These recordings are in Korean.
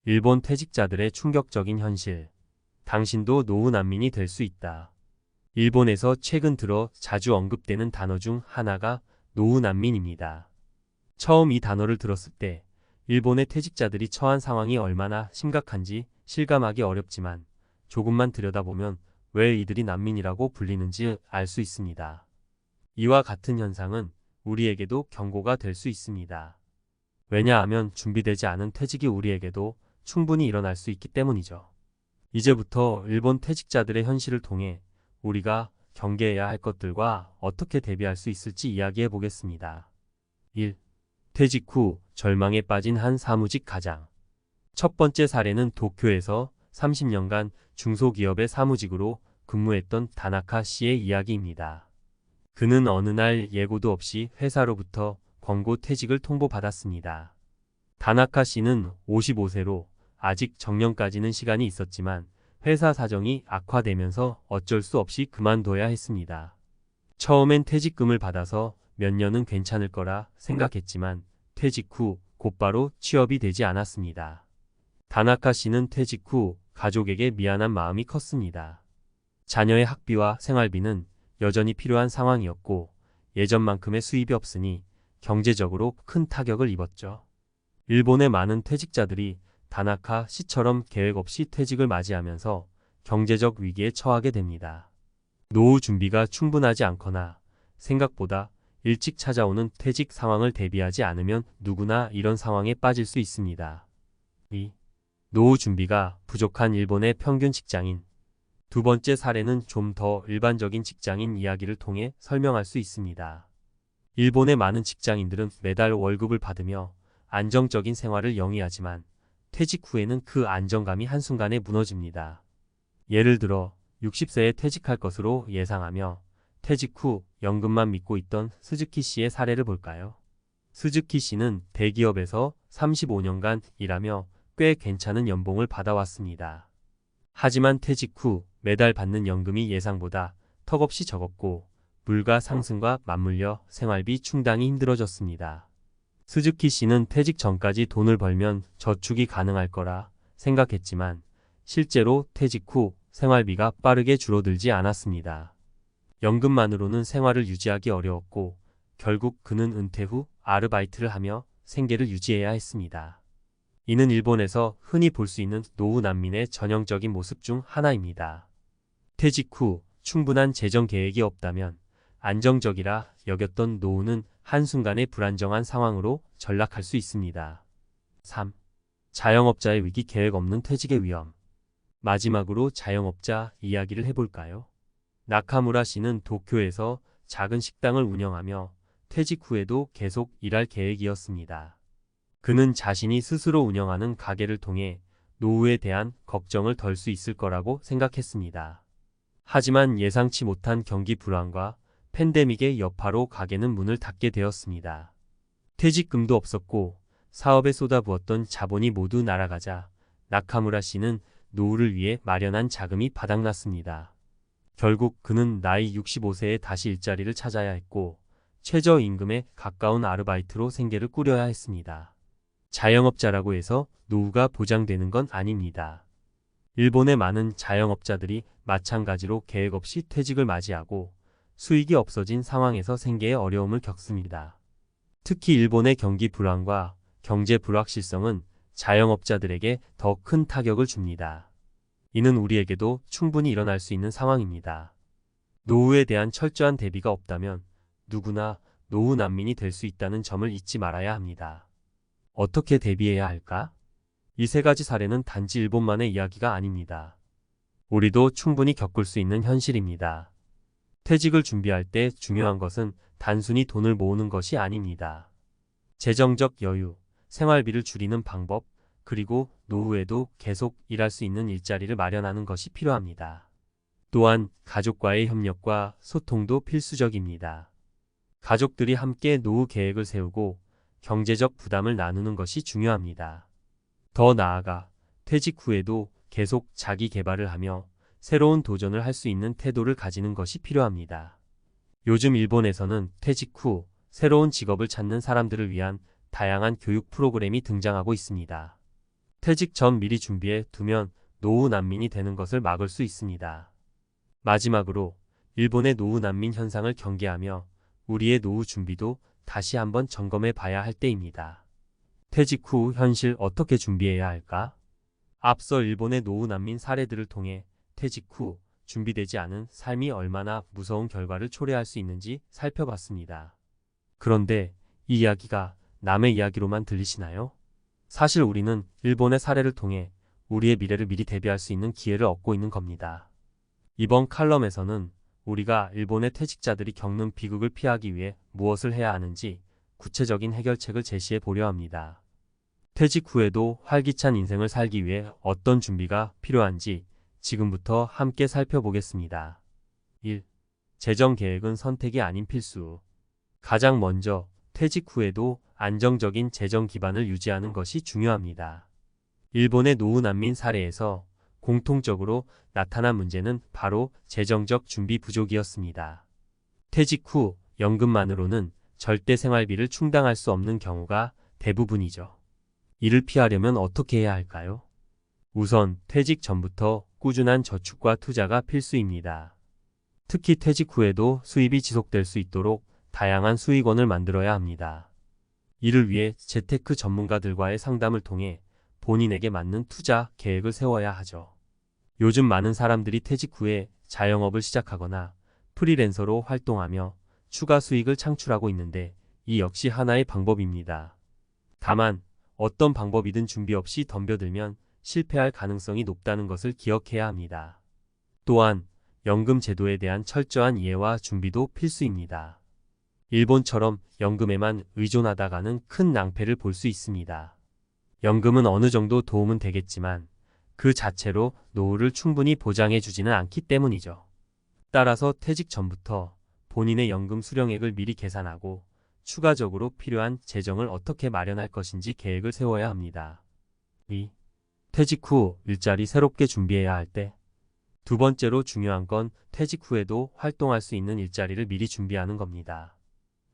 일본 퇴직자들의 충격적인 현실. 당신도 노후 난민이 될 수 있다. 일본에서 최근 들어 자주 언급되는 단어 중 하나가 노후 난민입니다. 처음 이 단어를 들었을 때 일본의 퇴직자들이 처한 상황이 얼마나 심각한지 실감하기 어렵지만 조금만 들여다보면 왜 이들이 난민이라고 불리는지 알 수 있습니다. 이와 같은 현상은 우리에게도 경고가 될 수 있습니다. 왜냐하면 준비되지 않은 퇴직이 우리에게도 충분히 일어날 수 있기 때문이죠. 이제부터 일본 퇴직자들의 현실을 통해 우리가 경계해야 할 것들과 어떻게 대비할 수 있을지 이야기해 보겠습니다. 1. 퇴직 후 절망에 빠진 한 사무직 가장. 첫 번째 사례는 도쿄에서 30년간 중소기업의 사무직으로 근무했던 다나카 씨의 이야기입니다. 그는 어느 날 예고도 없이 회사로부터 권고 퇴직을 통보받았습니다. 다나카 씨는 55세로 아직 정년까지는 시간이 있었지만 회사 사정이 악화되면서 어쩔 수 없이 그만둬야 했습니다. 처음엔 퇴직금을 받아서 몇 년은 괜찮을 거라 생각했지만 퇴직 후 곧바로 취업이 되지 않았습니다. 다나카 씨는 퇴직 후 가족에게 미안한 마음이 컸습니다. 자녀의 학비와 생활비는 여전히 필요한 상황이었고 예전만큼의 수입이 없으니 경제적으로 큰 타격을 입었죠. 일본의 많은 퇴직자들이 다나카 씨처럼 계획 없이 퇴직을 맞이하면서 경제적 위기에 처하게 됩니다. 노후 준비가 충분하지 않거나 생각보다 일찍 찾아오는 퇴직 상황을 대비하지 않으면 누구나 이런 상황에 빠질 수 있습니다. 2. 노후 준비가 부족한 일본의 평균 직장인. 두 번째 사례는 좀 더 일반적인 직장인 이야기를 통해 설명할 수 있습니다. 일본의 많은 직장인들은 매달 월급을 받으며 안정적인 생활을 영위하지만 퇴직 후에는 그 안정감이 한순간에 무너집니다. 예를 들어 60세에 퇴직할 것으로 예상하며 퇴직 후 연금만 믿고 있던 스즈키 씨의 사례를 볼까요? 스즈키 씨는 대기업에서 35년간 일하며 꽤 괜찮은 연봉을 받아왔습니다. 하지만 퇴직 후 매달 받는 연금이 예상보다 턱없이 적었고 물가 상승과 맞물려 생활비 충당이 힘들어졌습니다. 스즈키 씨는 퇴직 전까지 돈을 벌면 저축이 가능할 거라 생각했지만 실제로 퇴직 후 생활비가 빠르게 줄어들지 않았습니다. 연금만으로는 생활을 유지하기 어려웠고 결국 그는 은퇴 후 아르바이트를 하며 생계를 유지해야 했습니다. 이는 일본에서 흔히 볼 수 있는 노후 난민의 전형적인 모습 중 하나입니다. 퇴직 후 충분한 재정 계획이 없다면 안정적이라 여겼던 노후는 한순간에 불안정한 상황으로 전락할 수 있습니다. 3. 자영업자의 위기 계획 없는 퇴직의 위험. 마지막으로 자영업자 이야기를 해볼까요? 나카무라 씨는 도쿄에서 작은 식당을 운영하며 퇴직 후에도 계속 일할 계획이었습니다. 그는 자신이 스스로 운영하는 가게를 통해 노후에 대한 걱정을 덜 수 있을 거라고 생각했습니다. 하지만 예상치 못한 경기 불황과 팬데믹의 여파로 가게는 문을 닫게 되었습니다. 퇴직금도 없었고 사업에 쏟아부었던 자본이 모두 날아가자 나카무라 씨는 노후를 위해 마련한 자금이 바닥났습니다. 결국 그는 나이 65세에 다시 일자리를 찾아야 했고 최저임금에 가까운 아르바이트로 생계를 꾸려야 했습니다. 자영업자라고 해서 노후가 보장되는 건 아닙니다. 일본의 많은 자영업자들이 마찬가지로 계획 없이 퇴직을 맞이하고 수익이 없어진 상황에서 생계에 어려움을 겪습니다. 특히 일본의 경기 불황과 경제 불확실성은 자영업자들에게 더 큰 타격을 줍니다. 이는 우리에게도 충분히 일어날 수 있는 상황입니다. 노후에 대한 철저한 대비가 없다면 누구나 노후 난민이 될 수 있다는 점을 잊지 말아야 합니다. 어떻게 대비해야 할까? 이 세 가지 사례는 단지 일본만의 이야기가 아닙니다. 우리도 충분히 겪을 수 있는 현실입니다. 퇴직을 준비할 때 중요한 것은 단순히 돈을 모으는 것이 아닙니다. 재정적 여유, 생활비를 줄이는 방법, 그리고 노후에도 계속 일할 수 있는 일자리를 마련하는 것이 필요합니다. 또한 가족과의 협력과 소통도 필수적입니다. 가족들이 함께 노후 계획을 세우고 경제적 부담을 나누는 것이 중요합니다. 더 나아가 퇴직 후에도 계속 자기 개발을 하며 새로운 도전을 할 수 있는 태도를 가지는 것이 필요합니다. 요즘 일본에서는 퇴직 후 새로운 직업을 찾는 사람들을 위한 다양한 교육 프로그램이 등장하고 있습니다. 퇴직 전 미리 준비해 두면 노후 난민이 되는 것을 막을 수 있습니다. 마지막으로 일본의 노후 난민 현상을 경계하며 우리의 노후 준비도 다시 한번 점검해 봐야 할 때입니다. 퇴직 후 현실 어떻게 준비해야 할까? 앞서 일본의 노후 난민 사례들을 통해 퇴직 후 준비되지 않은 삶이 얼마나 무서운 결과를 초래할 수 있는지 살펴봤습니다. 그런데 이 이야기가 남의 이야기로만 들리시나요? 사실 우리는 일본의 사례를 통해 우리의 미래를 미리 대비할 수 있는 기회를 얻고 있는 겁니다. 이번 칼럼에서는 우리가 일본의 퇴직자들이 겪는 비극을 피하기 위해 무엇을 해야 하는지 구체적인 해결책을 제시해 보려 합니다. 퇴직 후에도 활기찬 인생을 살기 위해 어떤 준비가 필요한지 지금부터 함께 살펴보겠습니다. 1. 재정 계획은 선택이 아닌 필수. 가장 먼저 퇴직 후에도 안정적인 재정 기반을 유지하는 것이 중요합니다. 일본의 노후 난민 사례에서 공통적으로 나타난 문제는 바로 재정적 준비 부족이었습니다. 퇴직 후 연금만으로는 절대 생활비를 충당할 수 없는 경우가 대부분이죠. 이를 피하려면 어떻게 해야 할까요? 우선 퇴직 전부터 꾸준한 저축과 투자가 필수입니다. 특히 퇴직 후에도 수입이 지속될 수 있도록 다양한 수익원을 만들어야 합니다. 이를 위해 재테크 전문가들과의 상담을 통해 본인에게 맞는 투자 계획을 세워야 하죠. 요즘 많은 사람들이 퇴직 후에 자영업을 시작하거나 프리랜서로 활동하며 추가 수익을 창출하고 있는데 이 역시 하나의 방법입니다. 다만 어떤 방법이든 준비 없이 덤벼들면 실패할 가능성이 높다는 것을 기억해야 합니다. 또한 연금 제도에 대한 철저한 이해와 준비도 필수입니다. 일본처럼 연금에만 의존하다가는 큰 낭패를 볼 수 있습니다. 연금은 어느 정도 도움은 되겠지만 그 자체로 노후를 충분히 보장해 주지는 않기 때문이죠. 따라서 퇴직 전부터 본인의 연금 수령액을 미리 계산하고 추가적으로 필요한 재정을 어떻게 마련할 것인지 계획을 세워야 합니다. 2. 퇴직 후 일자리 새롭게 준비해야 할 때. 두 번째로 중요한 건 퇴직 후에도 활동할 수 있는 일자리를 미리 준비하는 겁니다.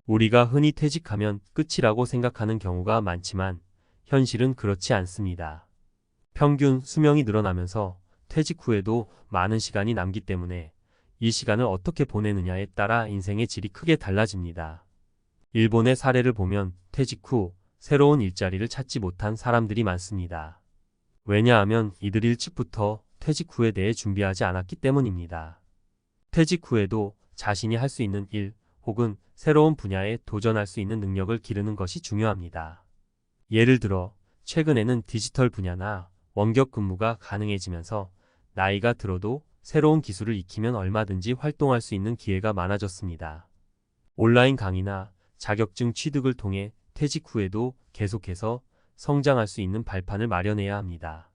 우리가 흔히 퇴직하면 끝이라고 생각하는 경우가 많지만 현실은 그렇지 않습니다. 평균 수명이 늘어나면서 퇴직 후에도 많은 시간이 남기 때문에 이 시간을 어떻게 보내느냐에 따라 인생의 질이 크게 달라집니다. 일본의 사례를 보면 퇴직 후 새로운 일자리를 찾지 못한 사람들이 많습니다. 왜냐하면 이들 일찍부터 퇴직 후에 대해 준비하지 않았기 때문입니다. 퇴직 후에도 자신이 할 수 있는 일 혹은 새로운 분야에 도전할 수 있는 능력을 기르는 것이 중요합니다. 예를 들어 최근에는 디지털 분야나 원격 근무가 가능해지면서 나이가 들어도 새로운 기술을 익히면 얼마든지 활동할 수 있는 기회가 많아졌습니다. 온라인 강의나 자격증 취득을 통해 퇴직 후에도 계속해서 성장할 수 있는 발판을 마련해야 합니다.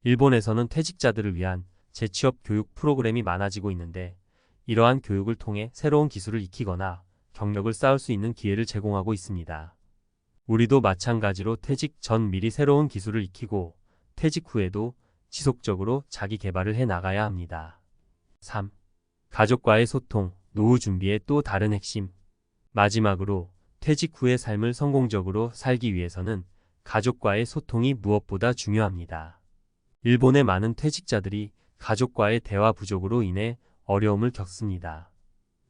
일본에서는 퇴직자들을 위한 재취업 교육 프로그램이 많아지고 있는데 이러한 교육을 통해 새로운 기술을 익히거나 경력을 쌓을 수 있는 기회를 제공하고 있습니다. 우리도 마찬가지로 퇴직 전 미리 새로운 기술을 익히고 퇴직 후에도 지속적으로 자기 개발을 해 나가야 합니다. 3. 가족과의 소통, 노후 준비의 또 다른 핵심. 마지막으로 퇴직 후의 삶을 성공적으로 살기 위해서는 가족과의 소통이 무엇보다 중요합니다. 일본의 많은 퇴직자들이 가족과의 대화 부족으로 인해 어려움을 겪습니다.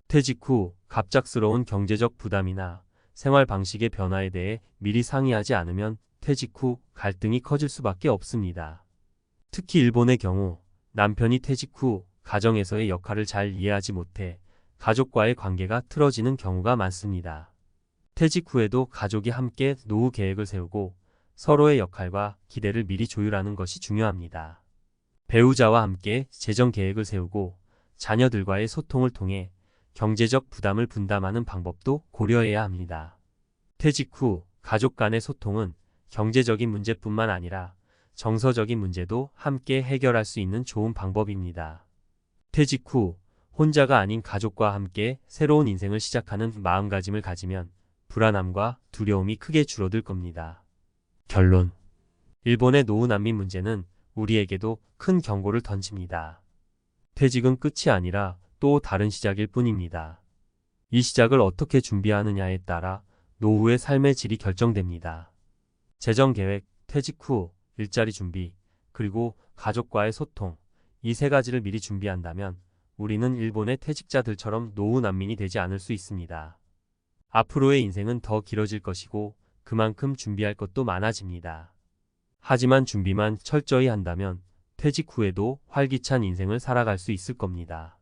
퇴직 후 갑작스러운 경제적 부담이나 생활 방식의 변화에 대해 미리 상의하지 않으면 퇴직 후 갈등이 커질 수밖에 없습니다. 특히 일본의 경우 남편이 퇴직 후 가정에서의 역할을 잘 이해하지 못해 가족과의 관계가 틀어지는 경우가 많습니다. 퇴직 후에도 가족이 함께 노후 계획을 세우고 서로의 역할과 기대를 미리 조율하는 것이 중요합니다. 배우자와 함께 재정 계획을 세우고 자녀들과의 소통을 통해 경제적 부담을 분담하는 방법도 고려해야 합니다. 퇴직 후 가족 간의 소통은 경제적인 문제뿐만 아니라 정서적인 문제도 함께 해결할 수 있는 좋은 방법입니다. 퇴직 후 혼자가 아닌 가족과 함께 새로운 인생을 시작하는 마음가짐을 가지면 불안함과 두려움이 크게 줄어들 겁니다. 결론. 일본의 노후 난민 문제는 우리에게도 큰 경고를 던집니다. 퇴직은 끝이 아니라 또 다른 시작일 뿐입니다. 이 시작을 어떻게 준비하느냐에 따라 노후의 삶의 질이 결정됩니다. 재정 계획, 퇴직 후 일자리 준비, 그리고 가족과의 소통, 이 세 가지를 미리 준비한다면 우리는 일본의 퇴직자들처럼 노후 난민이 되지 않을 수 있습니다. 앞으로의 인생은 더 길어질 것이고 그만큼 준비할 것도 많아집니다. 하지만 준비만 철저히 한다면 퇴직 후에도 활기찬 인생을 살아갈 수 있을 겁니다.